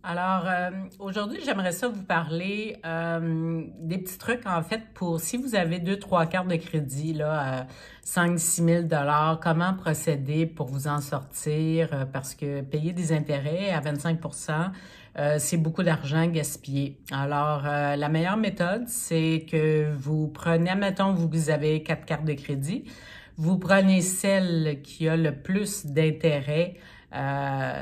Alors, aujourd'hui, j'aimerais ça vous parler des petits trucs, en fait, pour si vous avez deux, trois cartes de crédit, là, à 5-6 000 comment procéder pour vous en sortir, parce que payer des intérêts à 25 c'est beaucoup d'argent gaspillé. Alors, la meilleure méthode, c'est que vous prenez, admettons, vous avez quatre cartes de crédit, vous prenez celle qui a le plus d'intérêt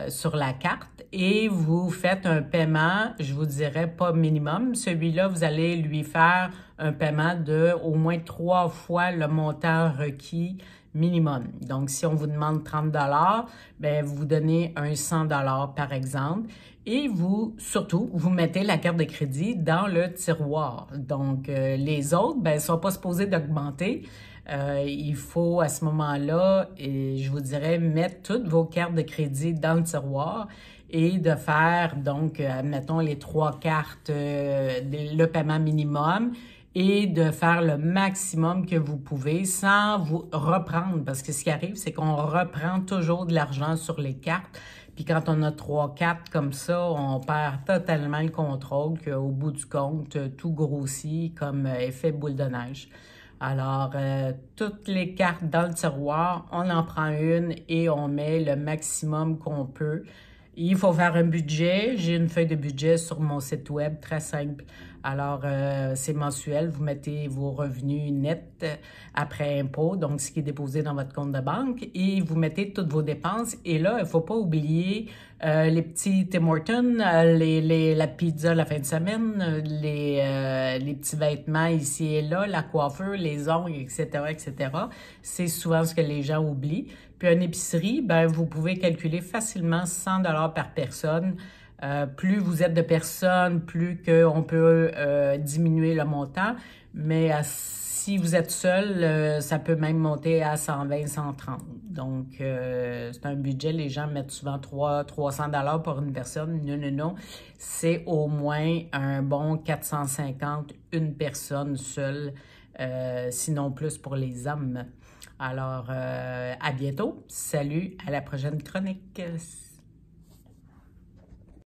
sur la carte et vous faites un paiement, je vous dirais pas minimum. Celui-là, vous allez lui faire un paiement de au moins 3 fois le montant requis minimum. Donc, si on vous demande 30 ben vous donnez un 100 par exemple. Et vous, surtout, vous mettez la carte de crédit dans le tiroir. Donc, les autres, ben, ne sont pas supposés d'augmenter. Il faut à ce moment-là, et je vous dirais, mettre toutes vos cartes de crédit dans le tiroir et de faire, donc, admettons, les trois cartes, le paiement minimum et de faire le maximum que vous pouvez sans vous reprendre. Parce que ce qui arrive, c'est qu'on reprend toujours de l'argent sur les cartes. Puis quand on a 3, 4 comme ça, on perd totalement le contrôle qu'au bout du compte, tout grossit comme effet boule de neige. Alors, toutes les cartes dans le tiroir, on en prend une et on met le maximum qu'on peut. Il faut faire un budget. J'ai une feuille de budget sur mon site web, très simple. Alors, c'est mensuel. Vous mettez vos revenus nets après impôt, donc ce qui est déposé dans votre compte de banque, et vous mettez toutes vos dépenses. Et là, il ne faut pas oublier les petits Tim Hortons, la pizza la fin de semaine, les petits vêtements ici et là, la coiffure, les ongles, etc., etc. C'est souvent ce que les gens oublient. Puis une épicerie, ben vous pouvez calculer facilement 100 par personne. Plus vous êtes de personnes, plus qu'on peut diminuer le montant. Mais si vous êtes seul, ça peut même monter à 120, 130. Donc, c'est un budget. Les gens mettent souvent 300 pour une personne. Non, non, non. C'est au moins un bon 450 une personne seule, sinon plus pour les hommes. Alors, à bientôt. Salut, à la prochaine chronique.